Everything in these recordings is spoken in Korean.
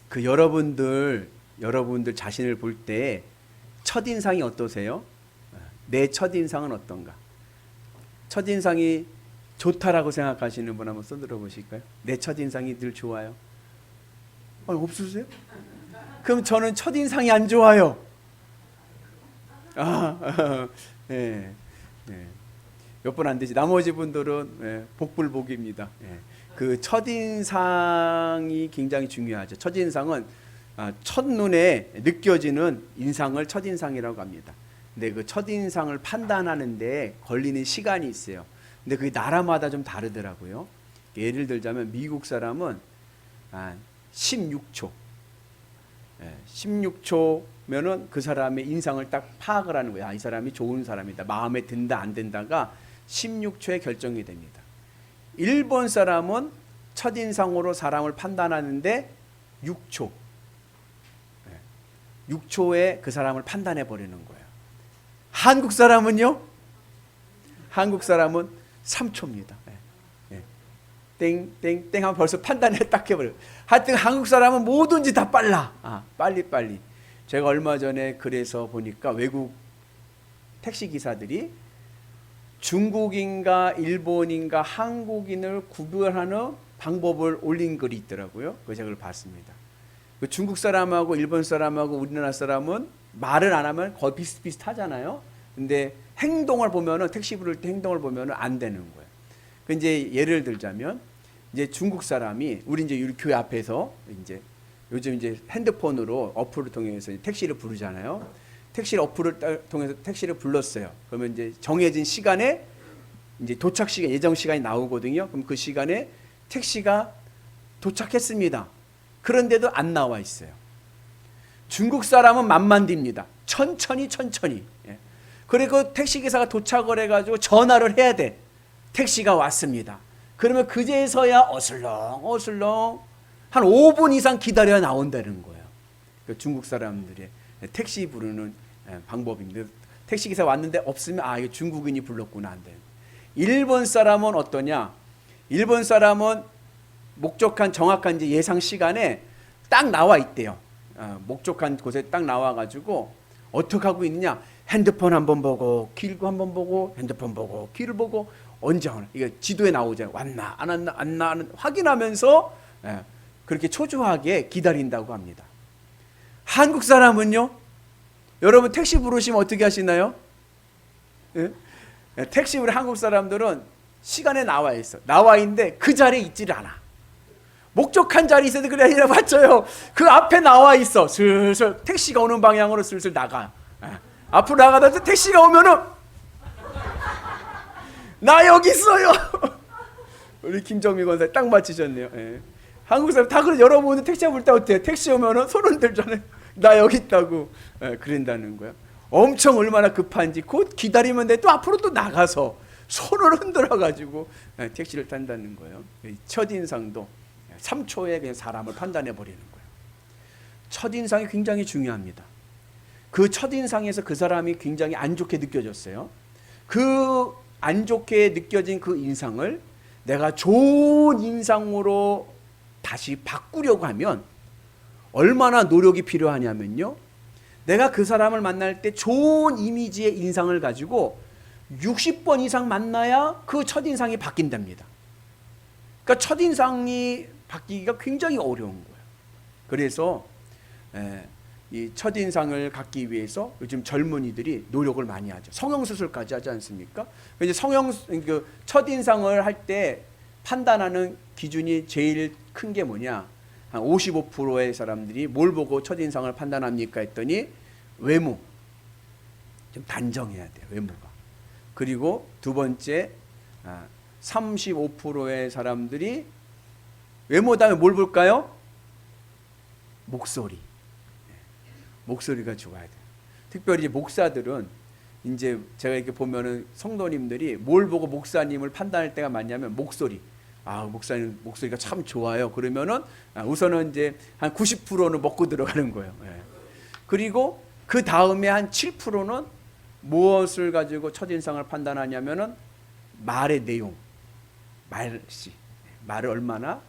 그 여러분들 자신을 볼 때 첫인상이 어떠세요? 내 첫인상은 어떤가? 첫인상이 좋다라고 생각하시는 분 한번 손들어 보실까요? 내 첫인상이 늘 좋아요? 없으세요? 그럼 저는 첫인상이 안 좋아요. 네. 몇 번 안 되지. 나머지 분들은 복불복입니다. 그 첫인상이 굉장히 중요하죠. 첫인상은 첫눈에 느껴지는 인상을 첫인상이라고 합니다. 근데 그 첫인상을 판단하는데 걸리는 시간이 있어요. 근데 그게 나라마다 좀 다르더라고요. 예를 들자면 미국 사람은 16초. 16초면은 그 사람의 인상을 딱 파악을 하는 거예요. 이 사람이 좋은 사람이다. 마음에 든다, 안 든다가 16초에 결정이 됩니다. 일본 사람은 첫인상으로 사람을 판단하는데 6초. 6초에 그 사람을 판단해 버리는 거예요. 한국 사람은요? 한국 사람은 3초입니다. 땡 하면 벌써 판단해 딱 해버려요. 하여튼 한국 사람은 뭐든지 다 빨라. 빨리. 제가 얼마 전에 그래서 보니까 외국 택시 기사들이 중국인가 일본인가 한국인을 구별하는 방법을 올린 글이 있더라고요. 그래서 제가 그걸 봤습니다. 중국 사람하고 일본 사람하고 우리나라 사람은 말을 안 하면 거의 비슷비슷하잖아요. 근데 행동을 보면은 택시 부를 때 행동을 보면은 안 되는 거예요. 그 이제 예를 들자면 이제 중국 사람이 우리 이제 우리 교회 앞에서 이제 요즘 이제 핸드폰으로 어플을 통해서 택시를 부르잖아요. 택시를 어플을 통해서 택시를 불렀어요. 그러면 이제 정해진 시간에 이제 도착 시간 예정 시간이 나오거든요. 그럼 그 시간에 택시가 도착했습니다. 그런데도 안 나와 있어요. 중국 사람은 만만디입니다. 천천히. 그리고 택시기사가 도착을 해가지고 전화를 해야 돼. 택시가 왔습니다. 그러면 그제서야 어슬렁 한 5분 이상 기다려야 나온다는 거예요. 중국 사람들의 택시 부르는 방법입니다. 택시기사 왔는데 없으면 이거 중국인이 불렀구나 안 돼요. 일본 사람은 어떠냐? 일본 사람은 목적한 정확한 이제 예상 시간에 딱 나와 있대요. 목적한 곳에 딱 나와가지고 어떻게 하고 있느냐? 핸드폰 한번 보고 길고 한번 보고 핸드폰 보고 길을 보고 언제 오나 이게 지도에 나오잖아요. 왔나 안 왔나 확인하면서 그렇게 초조하게 기다린다고 합니다. 한국 사람은요? 여러분 택시 부르시면 어떻게 하시나요? 택시 부르는 한국 사람들은 시간에 나와 있어. 나와 있는데 그 자리에 있지를 않아. 목적한 자리에 있어도 그래 아니라 맞죠? 그 앞에 나와 있어. 슬슬 택시가 오는 방향으로 슬슬 나가. 앞으로 나가다 택시가 오면은 나 여기 있어요. 우리 김정미 권사 딱 맞히셨네요. 한국 사람 다 그래. 여러분은 택시 볼 때 어때요? 택시 오면은 손 흔들잖아요. 나 여기 있다고. 그런다는 거야. 엄청 얼마나 급한지 곧 기다리면 돼. 또 앞으로 또 나가서 손을 흔들어 가지고 택시를 탄다는 거예요. 첫인상도 3초에 그냥 사람을 판단해 버리는 거예요. 첫인상이 굉장히 중요합니다. 그 첫인상에서 그 사람이 굉장히 안 좋게 느껴졌어요. 그 안 좋게 느껴진 그 인상을 내가 좋은 인상으로 다시 바꾸려고 하면 얼마나 노력이 필요하냐면요. 내가 그 사람을 만날 때 좋은 이미지의 인상을 가지고 60번 이상 만나야 그 첫인상이 바뀐답니다. 그러니까 첫인상이 바뀌기가 굉장히 어려운 거예요. 그래서 이 첫인상을 갖기 위해서 요즘 젊은이들이 노력을 많이 하죠. 성형수술까지 하지 않습니까? 이제 첫인상을 할 때 판단하는 기준이 제일 큰 게 뭐냐? 한 55%의 사람들이 뭘 보고 첫인상을 판단합니까? 했더니 외모. 좀 단정해야 돼요. 외모가. 그리고 두 번째 35%의 사람들이 외모 다음에 뭘 볼까요? 목소리. 목소리가 좋아야 돼요. 특별히 이제 목사들은 이제 제가 이렇게 보면은 성도님들이 뭘 보고 목사님을 판단할 때가 많냐면 목소리. 목사님 목소리가 참 좋아요. 그러면은 우선은 이제 한 90%는 먹고 들어가는 거예요. 그리고 그 다음에 한 7%는 무엇을 가지고 첫인상을 판단하냐면은 말의 내용, 말을 얼마나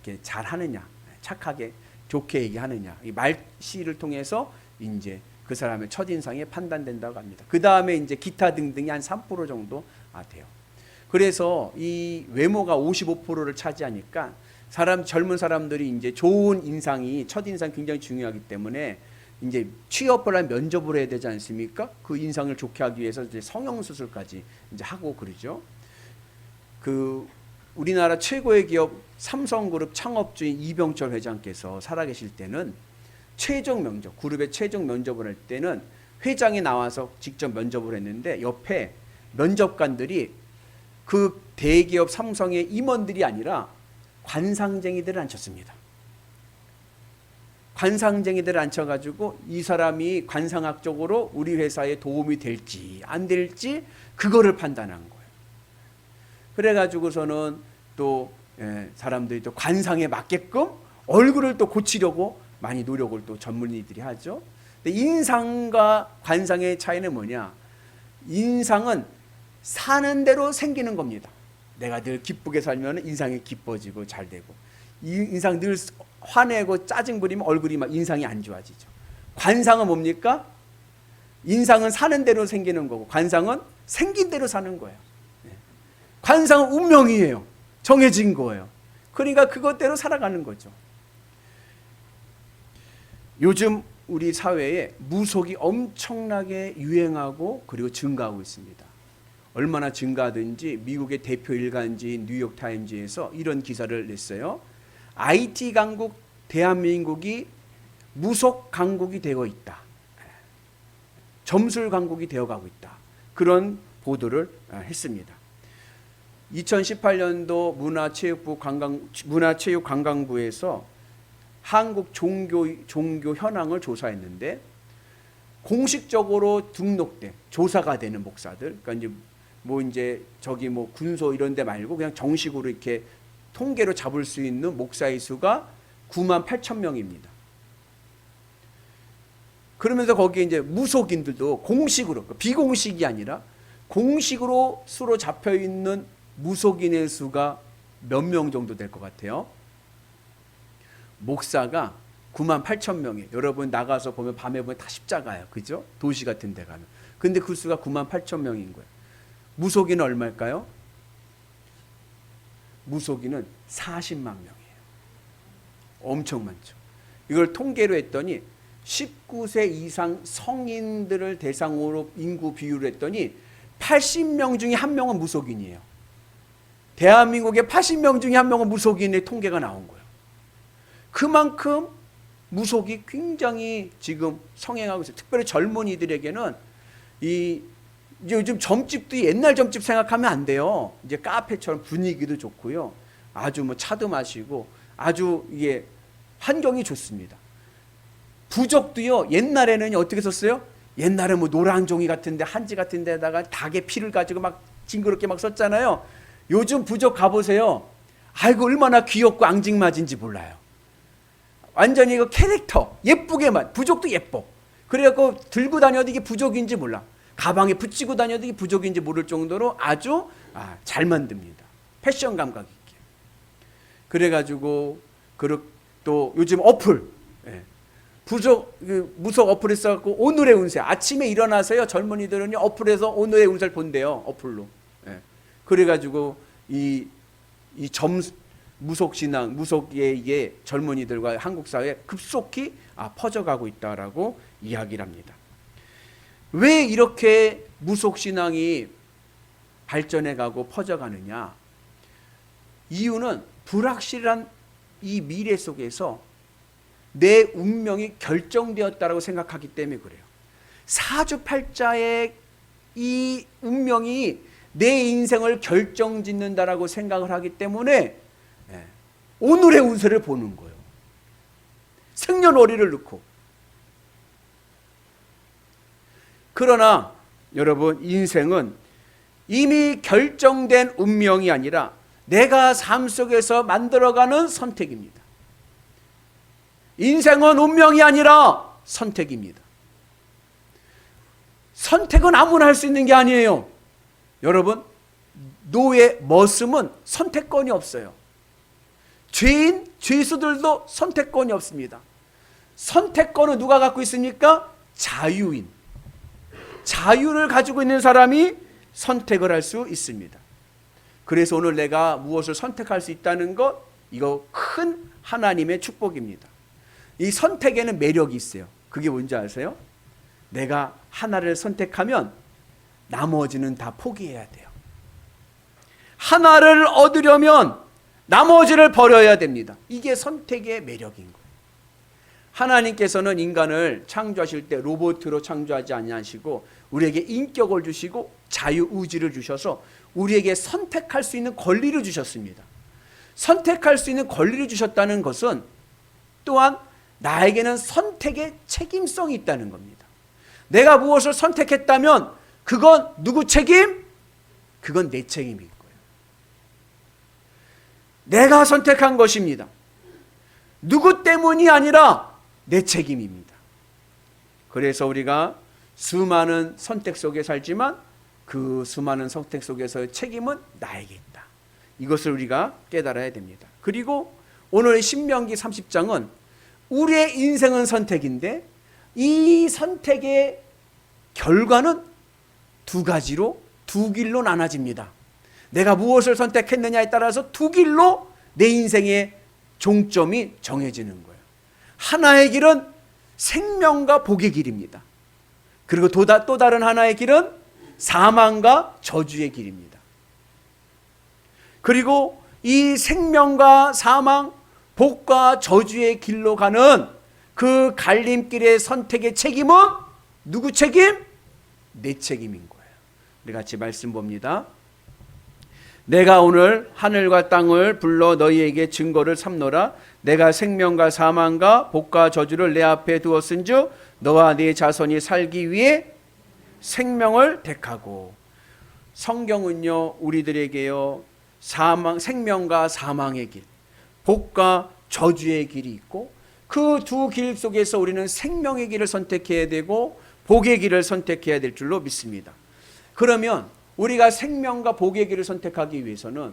이렇게 잘 하느냐, 착하게 좋게 얘기하느냐. 이 말씨를 통해서 이제 그 사람의 첫인상이 판단된다고 합니다. 그 다음에 이제 기타 등등이 한 3% 정도 돼요. 그래서 이 외모가 55%를 차지하니까 젊은 사람들이 이제 좋은 인상이, 첫인상 굉장히 중요하기 때문에 이제 취업을 한 면접을 해야 되지 않습니까? 그 인상을 좋게 하기 위해서 이제 성형수술까지 이제 하고 그러죠. 우리나라 최고의 기업 삼성그룹 창업주인 이병철 회장께서 살아계실 때는 최종 면접, 그룹의 최종 면접을 할 때는 회장이 나와서 직접 면접을 했는데 옆에 면접관들이 그 대기업 삼성의 임원들이 아니라 관상쟁이들을 앉혔습니다. 관상쟁이들을 앉혀가지고 이 사람이 관상학적으로 우리 회사에 도움이 될지 안 될지 그거를 판단한 거예요. 그래가지고서는 또 사람들이 또 관상에 맞게끔 얼굴을 또 고치려고 많이 노력을 또 전문의들이 하죠. 근데 인상과 관상의 차이는 뭐냐? 인상은 사는 대로 생기는 겁니다. 내가 늘 기쁘게 살면 인상이 기뻐지고 잘 되고, 인상 늘 화내고 짜증 부리면 얼굴이 막 인상이 안 좋아지죠. 관상은 뭡니까? 인상은 사는 대로 생기는 거고 관상은 생긴 대로 사는 거예요. 관상은 운명이에요. 정해진 거예요. 그러니까 그것대로 살아가는 거죠. 요즘 우리 사회에 무속이 엄청나게 유행하고 그리고 증가하고 있습니다. 얼마나 증가하든지 미국의 대표 일간지인 뉴욕타임즈에서 이런 기사를 냈어요. IT 강국 대한민국이 무속 강국이 되어 있다. 점술 강국이 되어가고 있다. 그런 보도를 했습니다. 2018년도 문화체육관광부에서 한국 종교 현황을 조사했는데 공식적으로 등록된 조사가 되는 목사들, 그러니까 이제 군소 이런 데 말고 그냥 정식으로 이렇게 통계로 잡을 수 있는 목사의 수가 98,000명입니다. 그러면서 거기에 이제 무속인들도 공식으로, 비공식이 아니라 공식으로 수로 잡혀 있는 무속인의 수가 몇 명 정도 될 것 같아요? 목사가 98,000명이에요. 여러분 나가서 보면 밤에 보면 다 십자가예요. 그죠? 도시 같은 데 가면. 근데 그 수가 98,000명인 거예요. 무속인은 얼마일까요? 무속인은 40만 명이에요. 엄청 많죠. 이걸 통계로 했더니 19세 이상 성인들을 대상으로 인구 비율을 했더니 80명 중에 1명은 무속인이에요. 대한민국의 80명 중에 1명은 무속인의 통계가 나온 거예요. 그만큼 무속이 굉장히 지금 성행하고 있어요. 특별히 젊은이들에게는 요즘 점집도 옛날 점집 생각하면 안 돼요. 이제 카페처럼 분위기도 좋고요. 아주 차도 마시고 아주 이게 환경이 좋습니다. 부적도요. 옛날에는 어떻게 썼어요? 옛날에 노란 종이 같은데 한지 같은 데다가 닭의 피를 가지고 막 징그럽게 막 썼잖아요. 요즘 부적 가보세요. 아이고 얼마나 귀엽고 앙증맞은지 몰라요. 완전히 그 캐릭터 예쁘게만, 부적도 예뻐. 그래갖고 들고 다녀도 이게 부적인지 몰라. 가방에 붙이고 다녀도 이게 부적인지 모를 정도로 아주 잘 만듭니다. 패션 감각 있게. 그래가지고 또 요즘 어플, 무속 어플이 써갖고 오늘의 운세, 아침에 일어나서요 젊은이들은 어플에서 오늘의 운세를 본대요. 어플로. 그래가지고 무속신앙, 무속의 젊은이들과 한국 사회에 급속히 퍼져가고 있다라고 이야기를 합니다. 왜 이렇게 무속신앙이 발전해가고 퍼져가느냐? 이유는 불확실한 이 미래 속에서 내 운명이 결정되었다라고 생각하기 때문에 그래요. 사주팔자의 이 운명이 내 인생을 결정짓는다라고 생각을 하기 때문에 오늘의 운세를 보는 거예요. 생년월일을 넣고. 그러나 여러분, 인생은 이미 결정된 운명이 아니라 내가 삶 속에서 만들어가는 선택입니다. 인생은 운명이 아니라 선택입니다. 선택은 아무나 할 수 있는 게 아니에요. 여러분, 노예 머슴은 선택권이 없어요. 죄수들도 선택권이 없습니다. 선택권은 누가 갖고 있습니까? 자유인. 자유를 가지고 있는 사람이 선택을 할 수 있습니다. 그래서 오늘 내가 무엇을 선택할 수 있다는 것, 이거 큰 하나님의 축복입니다. 이 선택에는 매력이 있어요. 그게 뭔지 아세요? 내가 하나를 선택하면 나머지는 다 포기해야 돼요. 하나를 얻으려면 나머지를 버려야 됩니다. 이게 선택의 매력인 거예요. 하나님께서는 인간을 창조하실 때 로봇으로 창조하지 아니하시고 우리에게 인격을 주시고 자유의지를 주셔서 우리에게 선택할 수 있는 권리를 주셨습니다. 선택할 수 있는 권리를 주셨다는 것은 또한 나에게는 선택의 책임성이 있다는 겁니다. 내가 무엇을 선택했다면 그건 누구 책임? 그건 내 책임일 거예요. 내가 선택한 것입니다. 누구 때문이 아니라 내 책임입니다. 그래서 우리가 수많은 선택 속에 살지만 그 수많은 선택 속에서의 책임은 나에게 있다. 이것을 우리가 깨달아야 됩니다. 그리고 오늘 신명기 30장은 우리의 인생은 선택인데 이 선택의 결과는 두 가지로, 두 길로 나눠집니다. 내가 무엇을 선택했느냐에 따라서 두 길로 내 인생의 종점이 정해지는 거예요. 하나의 길은 생명과 복의 길입니다. 그리고 또 다른 하나의 길은 사망과 저주의 길입니다. 그리고 이 생명과 사망, 복과 저주의 길로 가는 그 갈림길의 선택의 책임은 누구 책임? 내 책임인 거예요. 우리 같이 말씀 봅니다. 내가 오늘 하늘과 땅을 불러 너희에게 증거를 삼노라. 내가 생명과 사망과 복과 저주를 내 앞에 두었은즉 너와 네 자손이 살기 위해 생명을 택하고. 성경은요 우리들에게요 생명과 사망의 길, 복과 저주의 길이 있고 그 두 길 속에서 우리는 생명의 길을 선택해야 되고 복의 길을 선택해야 될 줄로 믿습니다. 그러면 우리가 생명과 복의 길을 선택하기 위해서는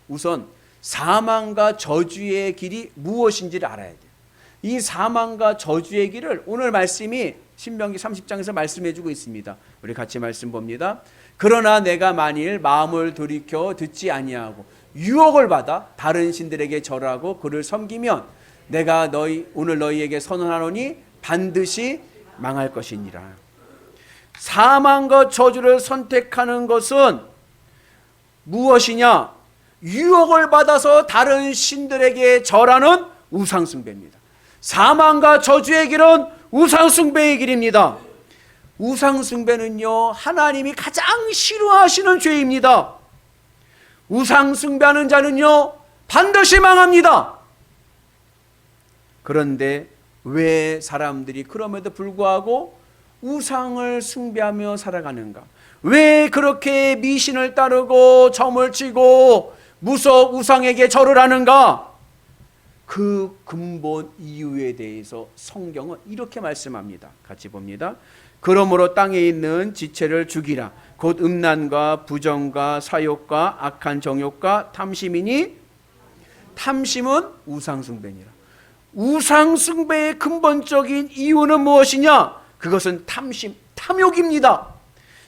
우선 사망과 저주의 길이 무엇인지를 알아야 돼요. 이 사망과 저주의 길을 오늘 말씀이 신명기 30장에서 말씀해 주고 있습니다. 우리 같이 말씀 봅니다. 그러나 내가 만일 마음을 돌이켜 듣지 아니하고 유혹을 받아 다른 신들에게 절하고 그를 섬기면 내가 오늘 너희에게 선언하노니 반드시 망할 것이니라. 사망과 저주를 선택하는 것은 무엇이냐? 유혹을 받아서 다른 신들에게 절하는 우상숭배입니다. 사망과 저주의 길은 우상숭배의 길입니다. 우상숭배는요 하나님이 가장 싫어하시는 죄입니다. 우상숭배하는 자는요 반드시 망합니다. 그런데 왜 사람들이 그럼에도 불구하고 우상을 숭배하며 살아가는가? 왜 그렇게 미신을 따르고 점을 치고 우상에게 절을 하는가? 그 근본 이유에 대해서 성경은 이렇게 말씀합니다. 같이 봅니다. 그러므로 땅에 있는 지체를 죽이라. 곧 음란과 부정과 사욕과 악한 정욕과 탐심이니 탐심은 우상숭배니라. 우상숭배의 근본적인 이유는 무엇이냐? 그것은 탐욕입니다.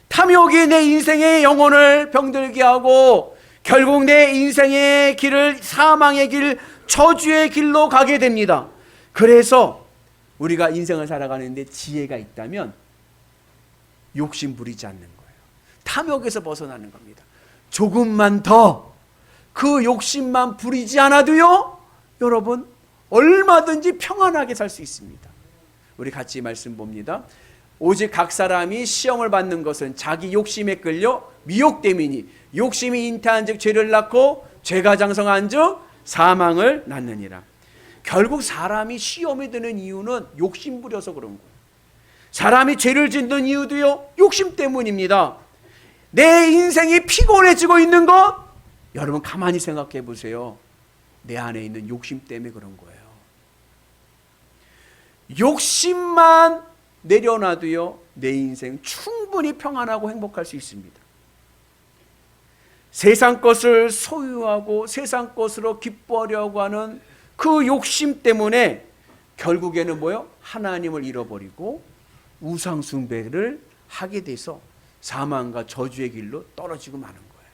탐욕이 내 인생의 영혼을 병들게 하고 결국 내 인생의 길을 사망의 길, 저주의 길로 가게 됩니다. 그래서 우리가 인생을 살아가는데 지혜가 있다면 욕심 부리지 않는 거예요. 탐욕에서 벗어나는 겁니다. 조금만 더 그 욕심만 부리지 않아도요 여러분 얼마든지 평안하게 살 수 있습니다. 우리 같이 말씀 봅니다. 오직 각 사람이 시험을 받는 것은 자기 욕심에 끌려 미혹됨이니 욕심이 잉태한 즉 죄를 낳고 죄가 장성한 즉 사망을 낳느니라. 결국 사람이 시험에 드는 이유는 욕심 부려서 그런 거예요. 사람이 죄를 짓는 이유도요 욕심 때문입니다. 내 인생이 피곤해지고 있는 것 여러분 가만히 생각해 보세요. 내 안에 있는 욕심 때문에 그런 거예요. 욕심만 내려놔도요 내 인생 충분히 평안하고 행복할 수 있습니다. 세상 것을 소유하고 세상 것으로 기뻐하려고 하는 그 욕심 때문에 결국에는 뭐요? 하나님을 잃어버리고 우상 숭배를 하게 돼서 사망과 저주의 길로 떨어지고 마는 거예요.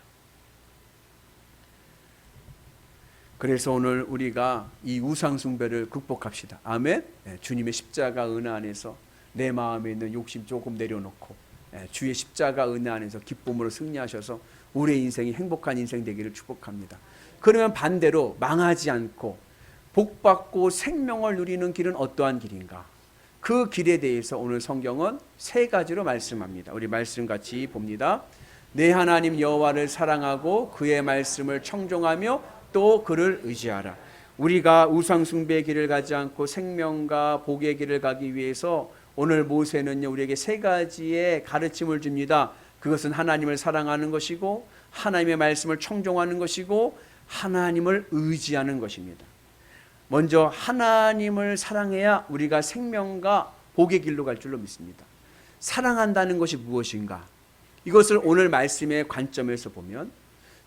그래서 오늘 우리가 이 우상 숭배를 극복합시다. 아멘. 주님의 십자가 은혜 안에서 내 마음에 있는 욕심 조금 내려놓고 주의 십자가 은혜 안에서 기쁨으로 승리하셔서 우리의 인생이 행복한 인생 되기를 축복합니다. 그러면 반대로 망하지 않고 복받고 생명을 누리는 길은 어떠한 길인가? 그 길에 대해서 오늘 성경은 세 가지로 말씀합니다. 우리 말씀 같이 봅니다. 내 하나님 여호와를 사랑하고 그의 말씀을 청종하며 또 그를 의지하라. 우리가 우상 숭배의 길을 가지 않고 생명과 복의 길을 가기 위해서 오늘 모세는요 우리에게 세 가지의 가르침을 줍니다. 그것은 하나님을 사랑하는 것이고 하나님의 말씀을 청종하는 것이고 하나님을 의지하는 것입니다. 먼저 하나님을 사랑해야 우리가 생명과 복의 길로 갈 줄로 믿습니다. 사랑한다는 것이 무엇인가? 이것을 오늘 말씀의 관점에서 보면,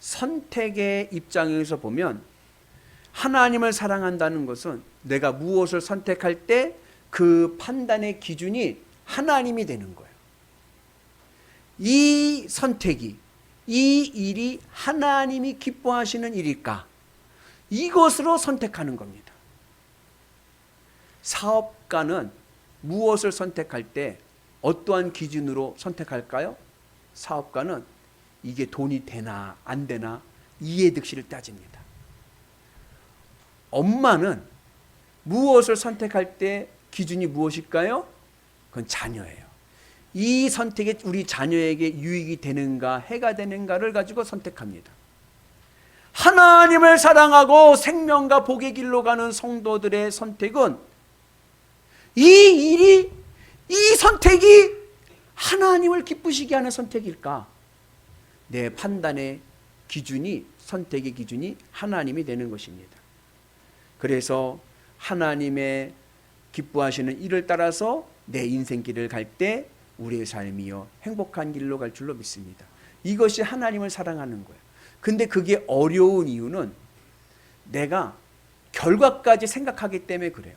선택의 입장에서 보면, 하나님을 사랑한다는 것은 내가 무엇을 선택할 때 그 판단의 기준이 하나님이 되는 거예요. 이 선택이, 이 일이 하나님이 기뻐하시는 일일까? 이것으로 선택하는 겁니다. 사업가는 무엇을 선택할 때 어떠한 기준으로 선택할까요? 사업가는 이게 돈이 되나 안 되나 이해득실을 따집니다. 엄마는 무엇을 선택할 때 기준이 무엇일까요? 그건 자녀예요. 이 선택이 우리 자녀에게 유익이 되는가 해가 되는가를 가지고 선택합니다. 하나님을 사랑하고 생명과 복의 길로 가는 성도들의 선택은 이 일이, 이 선택이 하나님을 기쁘시게 하는 선택일까? 내 판단의 기준이, 선택의 기준이 하나님이 되는 것입니다. 그래서 하나님의 기뻐하시는 일을 따라서 내 인생길을 갈 때 우리의 삶이요 행복한 길로 갈 줄로 믿습니다. 이것이 하나님을 사랑하는 거예요. 근데 그게 어려운 이유는 내가 결과까지 생각하기 때문에 그래요.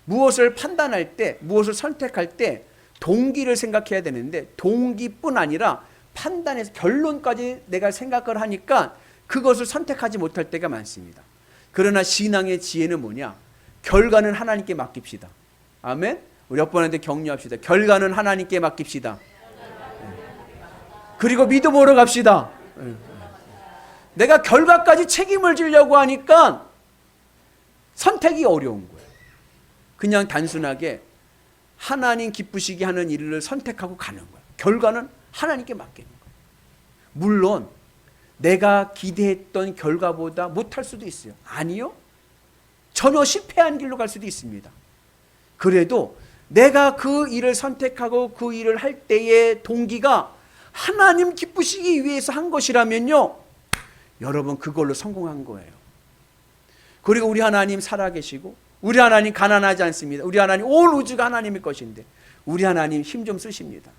무엇을 판단할 때, 무엇을 선택할 때 동기를 생각해야 되는데 동기뿐 아니라 판단해서 결론까지 내가 생각을 하니까 그것을 선택하지 못할 때가 많습니다. 그러나 신앙의 지혜는 뭐냐? 결과는 하나님께 맡깁시다. 아멘? 우리 옆분한테 격려합시다. 결과는 하나님께 맡깁시다. 그리고 믿음으로 갑시다. 내가 결과까지 책임을 지려고 하니까 선택이 어려운 거예요. 그냥 단순하게 하나님 기쁘시게 하는 일을 선택하고 가는 거예요. 결과는 하나님께 맡기는 거예요. 물론 내가 기대했던 결과보다 못할 수도 있어요. 아니요. 전혀 실패한 길로 갈 수도 있습니다. 그래도 내가 그 일을 선택하고 그 일을 할 때의 동기가 하나님 기쁘시기 위해서 한 것이라면요, 여러분 그걸로 성공한 거예요. 그리고 우리 하나님 살아계시고 우리 하나님 가난하지 않습니다. 우리 하나님 온 우주가 하나님의 것인데 우리 하나님 힘 좀 쓰십니다.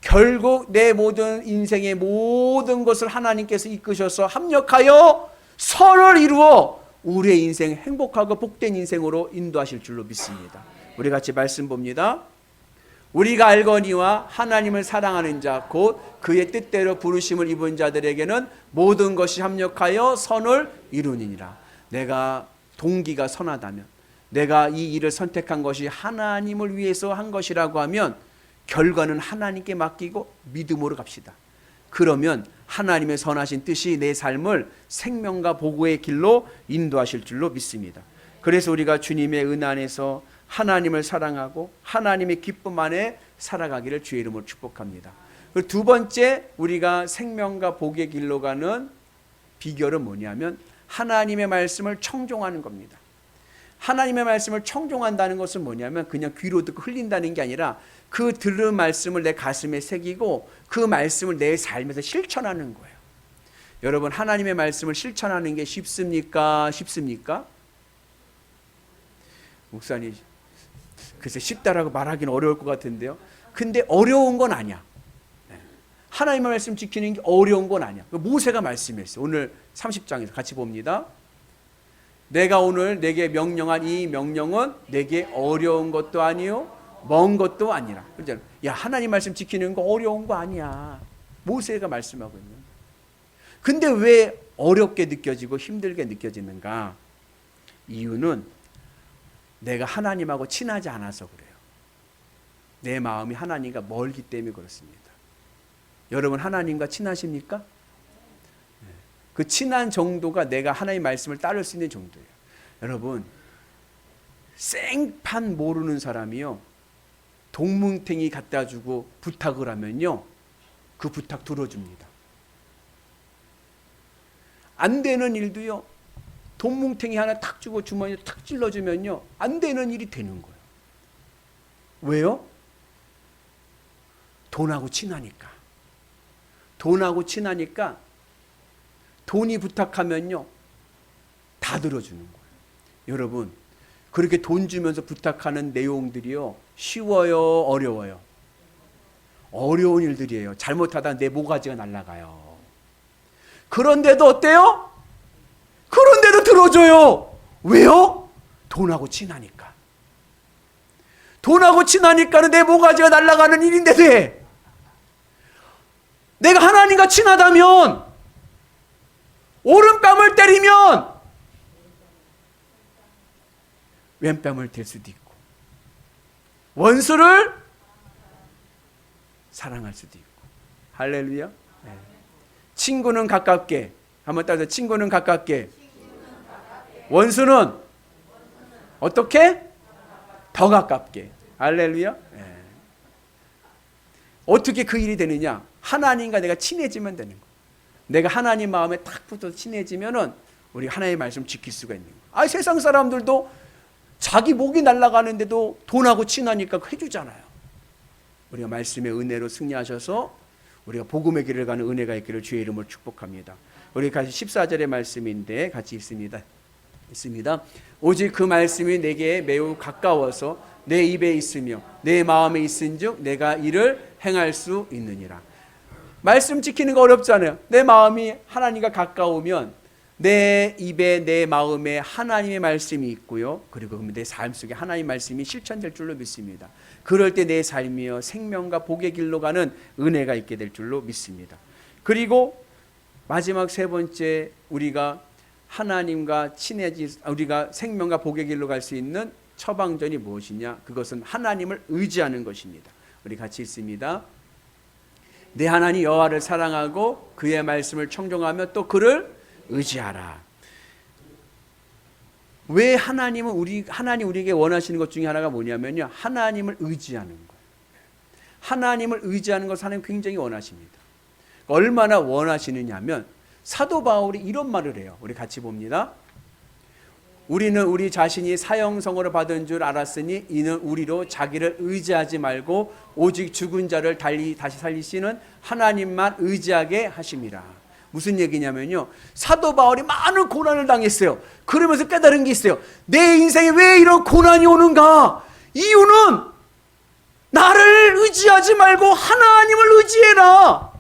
결국 내 모든 인생의 모든 것을 하나님께서 이끄셔서 합력하여 선을 이루어 우리의 인생 행복하고 복된 인생으로 인도하실 줄로 믿습니다. 우리 같이 말씀 봅니다. 우리가 알거니와 하나님을 사랑하는 자 곧 그의 뜻대로 부르심을 입은 자들에게는 모든 것이 합력하여 선을 이루니라. 내가 동기가 선하다면, 내가 이 일을 선택한 것이 하나님을 위해서 한 것이라고 하면 결과는 하나님께 맡기고 믿음으로 갑시다. 그러면 하나님의 선하신 뜻이 내 삶을 생명과 복의 길로 인도하실 줄로 믿습니다. 그래서 우리가 주님의 은혜 안에서 하나님을 사랑하고 하나님의 기쁨 안에 살아가기를 주의 이름으로 축복합니다. 그리고 두 번째, 우리가 생명과 복의 길로 가는 비결은 뭐냐면 하나님의 말씀을 청종하는 겁니다. 하나님의 말씀을 청종한다는 것은 뭐냐면 그냥 귀로 듣고 흘린다는 게 아니라 그 들은 말씀을 내 가슴에 새기고 그 말씀을 내 삶에서 실천하는 거예요. 여러분, 하나님의 말씀을 실천하는 게 쉽습니까? 쉽습니까? 목사님, 글쎄 쉽다라고 말하기는 어려울 것 같은데요. 근데 어려운 건 아니야. 하나님의 말씀 지키는 게 어려운 건 아니야. 모세가 말씀했어. 오늘 30장에서 같이 봅니다. 내가 오늘 내게 명령한 이 명령은 내게 어려운 것도 아니요 먼 것도 아니라. 그렇잖아. 야, 하나님 말씀 지키는 거 어려운 거 아니야. 모세가 말씀하고 있는. 근데 왜 어렵게 느껴지고 힘들게 느껴지는가? 이유는 내가 하나님하고 친하지 않아서 그래요. 내 마음이 하나님과 멀기 때문에 그렇습니다. 여러분 하나님과 친하십니까? 그 친한 정도가 내가 하나님 말씀을 따를 수 있는 정도예요. 여러분 생판 모르는 사람이요 동뭉탱이 갖다 주고 부탁을 하면요 그 부탁 들어줍니다. 안 되는 일도요 동뭉탱이 하나 탁 주고 주머니에 탁 찔러주면요 안 되는 일이 되는 거예요. 왜요? 돈하고 친하니까. 돈하고 친하니까 돈이 부탁하면요 다 들어주는 거예요. 여러분 그렇게 돈 주면서 부탁하는 내용들이요 쉬워요 어려워요? 어려운 일들이에요. 잘못하다 내 모가지가 날아가요. 그런데도 어때요? 그런데도 들어줘요. 왜요? 돈하고 친하니까. 돈하고 친하니까는 내 모가지가 날아가는 일인데도 해. 내가 하나님과 친하다면 오른뺨을 때리면 왼뺨을 댈 수도 있고 원수를 사랑할 수도 있고. 할렐루야. 네. 친구는 가깝게. 한번 따라서 친구는 가깝게. 원수는 어떻게? 더 가깝게. 할렐루야. 네. 어떻게 그 일이 되느냐? 하나님과 내가 친해지면 되는 거예요. 내가 하나님 마음에 탁 붙어서 친해지면은 우리 하나님의 말씀 지킬 수가 있는 거예요. 세상 사람들도 자기 목이 날아가는데도 돈하고 친하니까 해주잖아요. 우리가 말씀의 은혜로 승리하셔서 우리가 복음의 길을 가는 은혜가 있기를 주의 이름으로 축복합니다. 우리 같이 14절의 말씀인데 같이 있습니다. 오직 그 말씀이 내게 매우 가까워서 내 입에 있으며 내 마음에 있은즉 내가 이를 행할 수 있느니라. 말씀 지키는 거 어렵잖아요. 내 마음이 하나님과 가까우면 내 입에 내 마음에 하나님의 말씀이 있고요. 그리고 내 삶 속에 하나님의 말씀이 실천될 줄로 믿습니다. 그럴 때 내 삶이요 생명과 복의 길로 가는 은혜가 있게 될 줄로 믿습니다. 그리고 마지막 세 번째 우리가 하나님과 우리가 생명과 복의 길로 갈 수 있는 처방전이 무엇이냐? 그것은 하나님을 의지하는 것입니다. 우리 같이 읽습니다. 내 하나님 여호와를 사랑하고 그의 말씀을 청종하며 또 그를 의지하라. 왜 하나님 우리에게 원하시는 것 중에 하나가 뭐냐면요 하나님을 의지하는 거예요. 하나님을 의지하는 것을 하나님 굉장히 원하십니다. 얼마나 원하시느냐면 사도 바울이 이런 말을 해요. 우리 같이 봅니다. 우리는 우리 자신이 사형성으로 받은 줄 알았으니 이는 우리로 자기를 의지하지 말고 오직 죽은 자를 다시 살리시는 하나님만 의지하게 하심이라. 무슨 얘기냐면요 사도 바울이 많은 고난을 당했어요. 그러면서 깨달은 게 있어요. 내 인생에 왜 이런 고난이 오는가? 이유는 나를 의지하지 말고 하나님을 의지해라.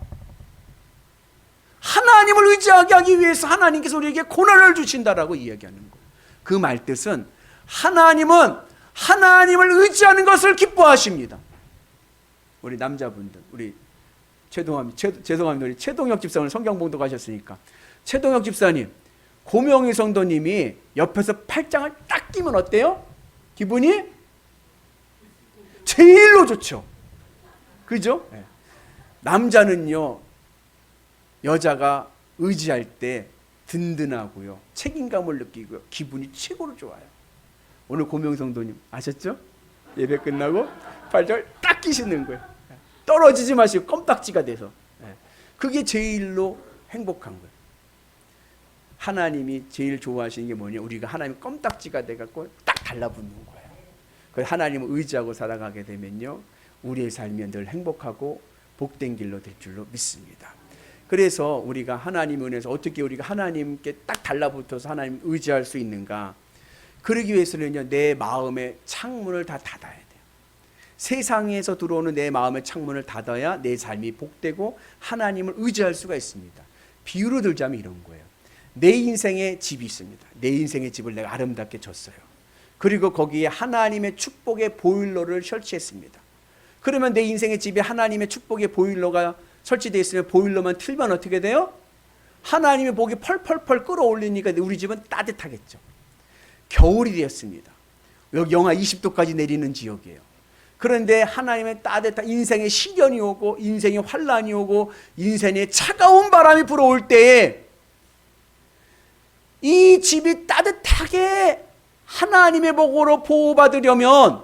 하나님을 의지하게 하기 위해서 하나님께서 우리에게 고난을 주신다라고 이야기하는 거예요. 그 말뜻은 하나님은 하나님을 의지하는 것을 기뻐하십니다. 우리 남자분들 우리 죄송합니다. 우리 최동혁 집사님 성경 봉독하셨으니까 최동혁 집사님 고명희 성도님이 옆에서 팔짱을 딱 끼면 어때요? 기분이 제일로 좋죠. 그죠? 네. 남자는요 여자가 의지할 때 든든하고요 책임감을 느끼고요 기분이 최고로 좋아요. 오늘 고명희 성도님 아셨죠? 예배 끝나고 팔짱을 딱 끼시는 거예요. 떨어지지 마시고 껌딱지가 돼서. 그게 제일로 행복한 거예요. 하나님이 제일 좋아하시는 게 뭐냐? 우리가 하나님 껌딱지가 돼갖고 딱 달라붙는 거예요. 그 하나님을 의지하고 살아가게 되면요 우리의 삶이 늘 행복하고 복된 길로 될 줄로 믿습니다. 그래서 우리가 하나님 은혜에서 어떻게 우리가 하나님께 딱 달라붙어서 하나님 의지할 수 있는가? 그러기 위해서는요 내 마음의 창문을 다 닫아야 돼요. 세상에서 들어오는 내 마음의 창문을 닫아야 내 삶이 복되고 하나님을 의지할 수가 있습니다. 비유로 들자면 이런 거예요. 내 인생에 집이 있습니다. 내 인생의 집을 내가 아름답게 졌어요. 그리고 거기에 하나님의 축복의 보일러를 설치했습니다. 그러면 내 인생의 집에 하나님의 축복의 보일러가 설치되어 있으면 보일러만 틀면 어떻게 돼요? 하나님의 복이 펄펄펄 끌어올리니까 우리 집은 따뜻하겠죠. 겨울이 되었습니다. 여기 영하 20도까지 내리는 지역이에요. 그런데 하나님의 따뜻한 인생의 시련이 오고 인생의 환란이 오고 인생의 차가운 바람이 불어올 때에 이 집이 따뜻하게 하나님의 복으로 보호받으려면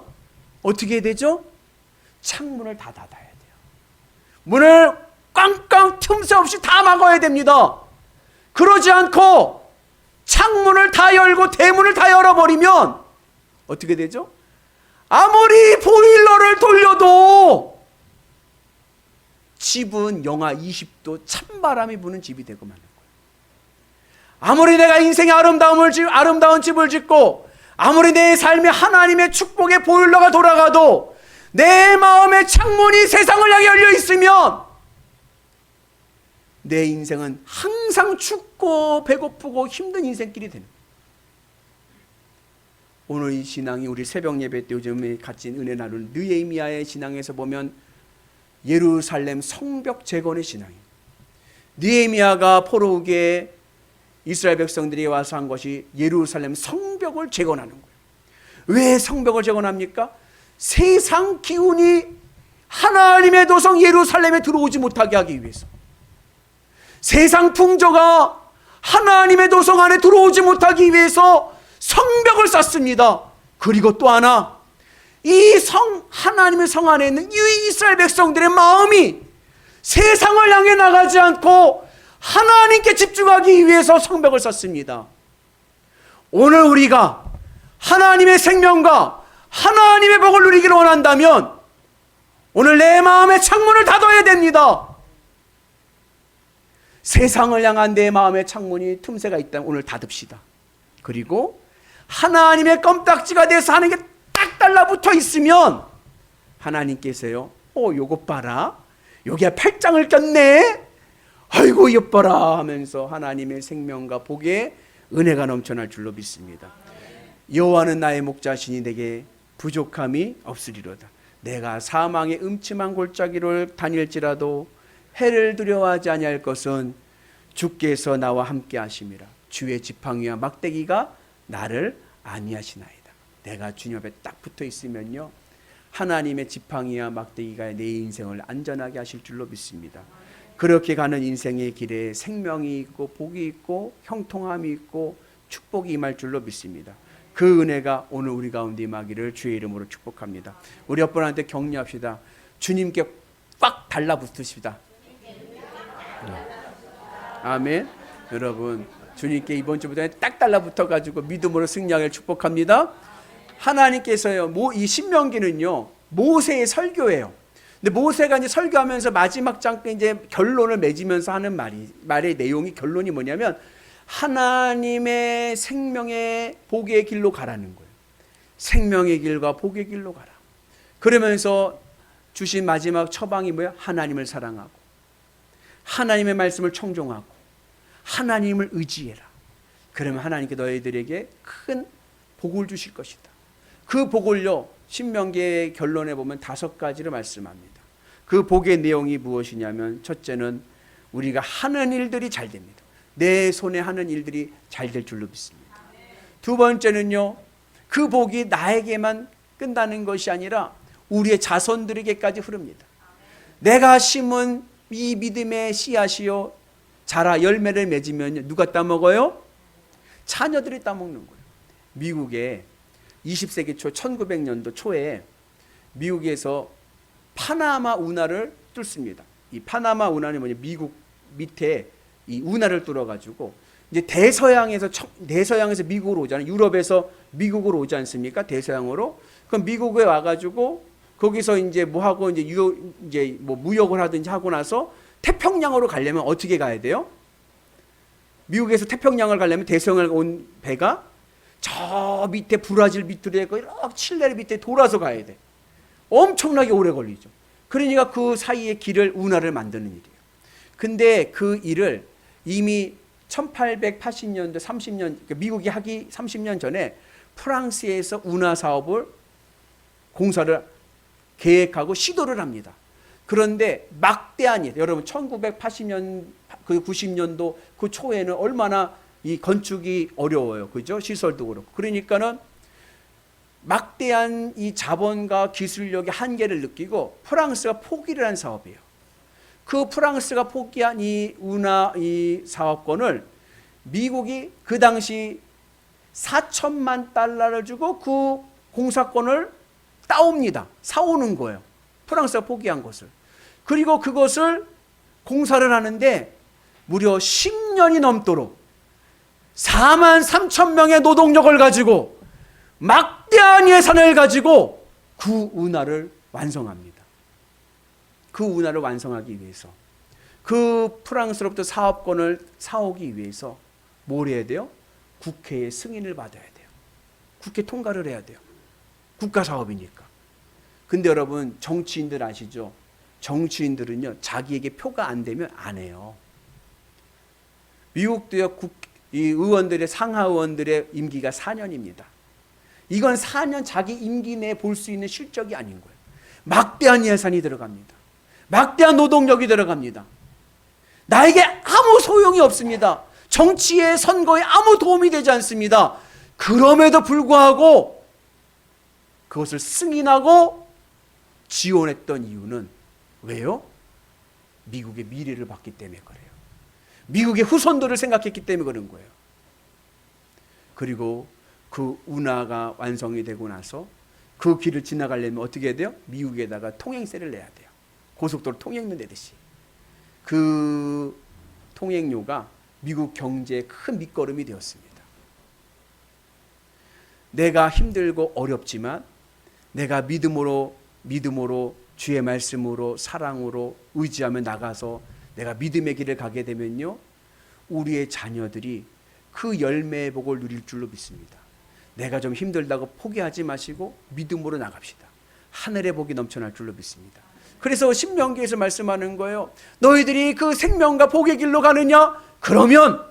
어떻게 해야 되죠? 창문을 다 닫아야 돼요. 문을 꽝꽝 틈새 없이 다 막아야 됩니다. 그러지 않고 창문을 다 열고 대문을 다 열어버리면 어떻게 되죠? 아무리 보일러를 돌려도 집은 영하 20도 찬바람이 부는 집이 되고 마는 거예요. 아무리 내가 인생의 아름다운 집을 짓고 아무리 내 삶에 하나님의 축복의 보일러가 돌아가도 내 마음의 창문이 세상을 향해 열려 있으면 내 인생은 항상 춥고 배고프고 힘든 인생길이 되는 거예요. 오늘 이 신앙이 우리 새벽 예배 때 요즘에 같이 은혜 나누는 느헤미야의 신앙에서 보면 예루살렘 성벽 재건의 신앙이에요. 느헤미야가 포로기에 이스라엘 백성들이 와서 한 것이 예루살렘 성벽을 재건하는 거예요. 왜 성벽을 재건합니까? 세상 기운이 하나님의 도성 예루살렘에 들어오지 못하게 하기 위해서, 세상 풍조가 하나님의 도성 안에 들어오지 못하기 위해서 성벽을 쌓습니다. 그리고 또 하나, 이 하나님의 성 안에 있는 이 이스라엘 백성들의 마음이 세상을 향해 나가지 않고 하나님께 집중하기 위해서 성벽을 쌓습니다. 오늘 우리가 하나님의 생명과 하나님의 복을 누리기를 원한다면 오늘 내 마음의 창문을 닫아야 됩니다. 세상을 향한 내 마음의 창문이 틈새가 있다면 오늘 닫읍시다. 그리고 하나님의 껌딱지가 돼서 하는 게 딱 달라붙어 있으면 하나님께서요, 요것 봐라, 여기에 팔짱을 꼈네, 아이고 예뻐라 하면서 하나님의 생명과 복에 은혜가 넘쳐날 줄로 믿습니다. 여호와는 나의 목자시니 내게 부족함이 없으리로다. 내가 사망의 음침한 골짜기를 다닐지라도 해를 두려워하지 아니할 것은 주께서 나와 함께 하심이라. 주의 지팡이와 막대기가 나를 안위하시나이다. 내가 주님 앞에 딱 붙어 있으면요, 하나님의 지팡이와 막대기가 내 인생을 안전하게 하실 줄로 믿습니다. 그렇게 가는 인생의 길에 생명이 있고 복이 있고 형통함이 있고 축복이 임할 줄로 믿습니다. 그 은혜가 오늘 우리 가운데 임하기를 주의 이름으로 축복합니다. 우리 옆분한테 격려합시다. 주님께 꽉 달라붙으십시다. 아멘. 여러분, 주님께 이번 주부터 딱 달라붙어가지고 믿음으로 승리하기를 축복합니다. 하나님께서요, 이 신명기는요, 모세의 설교예요. 근데 모세가 이제 설교하면서 마지막 장에 이제 결론을 맺으면서 하는 말의 내용이, 결론이 뭐냐면 하나님의 생명의 복의 길로 가라는 거예요. 생명의 길과 복의 길로 가라. 그러면서 주신 마지막 처방이 뭐야? 하나님을 사랑하고 하나님의 말씀을 청종하고 하나님을 의지해라. 그러면 하나님께 너희들에게 큰 복을 주실 것이다. 그 복을요, 신명기의 결론에 보면 5가지를 말씀합니다. 그 복의 내용이 무엇이냐면, 첫째는 우리가 하는 일들이 잘 됩니다. 내 손에 하는 일들이 잘 될 줄로 믿습니다. 두 번째는요, 그 복이 나에게만 끝나는 것이 아니라 우리의 자손들에게까지 흐릅니다. 내가 심은 이 믿음의 씨앗이요, 자라 열매를 맺으면 누가 따먹어요? 자녀들이 따먹는 거예요. 미국에 20세기 초 1900년도 초에 미국에서 파나마 운하를 뚫습니다. 이 파나마 운하는 뭐냐, 미국 밑에 이 운하를 뚫어가지고 이제 대서양에서 미국으로 오잖아요. 유럽에서 미국으로 오지 않습니까? 대서양으로. 그럼 미국에 와가지고 거기서 이제 뭐 하고 이제 뭐 무역을 하든지 하고 나서 태평양으로 가려면 어떻게 가야 돼요? 미국에서 태평양을 가려면 대서양을 온 배가 저 밑에 브라질 밑으로 해서 이렇게 칠레 밑에 돌아서 가야 돼. 엄청나게 오래 걸리죠. 그러니까 그 사이에 길을 운하를 만드는 일이에요. 근데 그 일을 이미 1880년대 30년 미국이 하기 30년 전에 프랑스에서 운하 사업을 공사를 계획하고 시도를 합니다. 그런데 막대한 일, 여러분 1980년 그 90년도 그 초에는 얼마나 이 건축이 어려워요. 그죠? 시설도 그렇고. 그러니까는 막대한 이 자본과 기술력의 한계를 느끼고 프랑스가 포기를 한 사업이에요. 그 프랑스가 포기한 이 운하 이 사업권을 미국이 그 당시 4천만 달러를 주고 그 공사권을 따옵니다. 사오는 거예요. 프랑스가 포기한 것을. 그리고 그것을 공사를 하는데 무려 10년이 넘도록 4만 3천 명의 노동력을 가지고 막대한 예산을 가지고 그 운하를 완성합니다. 그 운하를 완성하기 위해서 그 프랑스로부터 사업권을 사오기 위해서 뭘 해야 돼요? 국회의 승인을 받아야 돼요. 국회 통과를 해야 돼요. 국가 사업이니까. 근데 여러분 정치인들 아시죠? 정치인들은요 자기에게 표가 안 되면 안 해요. 미국도요 이 의원들의 상하 의원들의 임기가 4년입니다. 이건 4년 자기 임기 내에 볼 수 있는 실적이 아닌 거예요. 막대한 예산이 들어갑니다. 막대한 노동력이 들어갑니다. 나에게 아무 소용이 없습니다. 정치의 선거에 아무 도움이 되지 않습니다. 그럼에도 불구하고 그것을 승인하고 지원했던 이유는 왜요? 미국의 미래를 봤기 때문에 그래요. 미국의 후손들을 생각했기 때문에 그런 거예요. 그리고 그 운하가 완성이 되고 나서 그 길을 지나가려면 어떻게 해야 돼요? 미국에다가 통행세를 내야 돼요. 고속도로 통행료 내듯이. 그 통행료가 미국 경제의 큰 밑거름이 되었습니다. 내가 힘들고 어렵지만 내가 믿음으로 주의 말씀으로 사랑으로 의지하며 나가서 내가 믿음의 길을 가게 되면요 우리의 자녀들이 그 열매의 복을 누릴 줄로 믿습니다. 내가 좀 힘들다고 포기하지 마시고 믿음으로 나갑시다. 하늘의 복이 넘쳐날 줄로 믿습니다. 그래서 신명기에서 말씀하는 거예요. 너희들이 그 생명과 복의 길로 가느냐? 그러면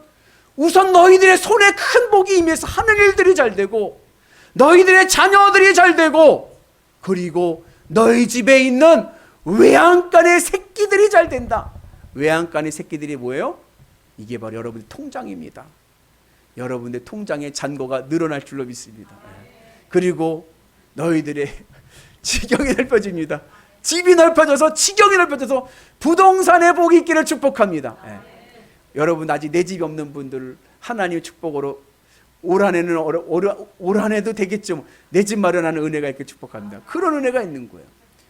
우선 너희들의 손에 큰 복이 임해서 하는 일들이 잘 되고 너희들의 자녀들이 잘 되고 그리고 너희 집에 있는 외양간의 새끼들이 잘 된다. 외양간의 새끼들이 뭐예요? 이게 바로 여러분의 통장입니다. 여러분의 통장의 잔고가 늘어날 줄로 믿습니다. 그리고 너희들의 지경이 넓어집니다. 집이 넓어져서 지경이 넓어져서 부동산의 복이 있기를 축복합니다. 여러분 아직 내 집이 없는 분들 하나님의 축복으로 올 한 해도 되겠죠. 내 집 마련하는 은혜가 있게 축복합니다. 그런 은혜가 있는 거예요.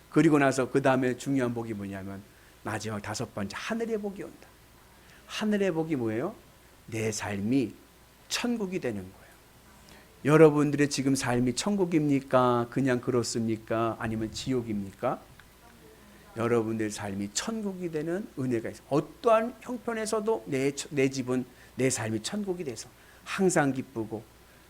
그리고 나서 그 다음에 중요한 복이 뭐냐면 마지막 5번째 하늘의 복이 온다. 하늘의 복이 뭐예요? 내 삶이 천국이 되는 거예요. 여러분들의 지금 삶이 천국입니까? 그냥 그렇습니까? 아니면 지옥입니까? 여러분들의 삶이 천국이 되는 은혜가 있어요. 어떠한 형편에서도 내 집은 내 삶이 천국이 돼서 항상 기쁘고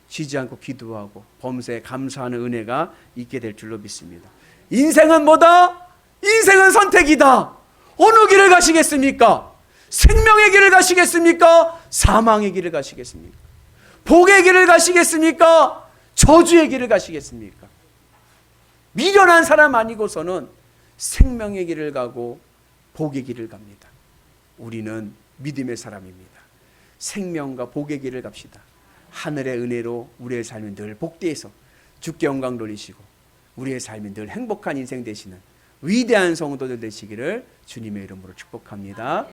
쉬지 않고 기도하고 범사에 감사하는 은혜가 있게 될 줄로 믿습니다. 인생은 뭐다? 인생은 선택이다. 어느 길을 가시겠습니까? 생명의 길을 가시겠습니까? 사망의 길을 가시겠습니까? 복의 길을 가시겠습니까? 저주의 길을 가시겠습니까? 미련한 사람 아니고서는 생명의 길을 가고 복의 길을 갑니다. 우리는 믿음의 사람입니다. 생명과 복의 길을 갑시다. 하늘의 은혜로 우리의 삶이 늘 복되어서 주께 영광 돌리시고 우리의 삶이 늘 행복한 인생 되시는 위대한 성도들 되시기를 주님의 이름으로 축복합니다.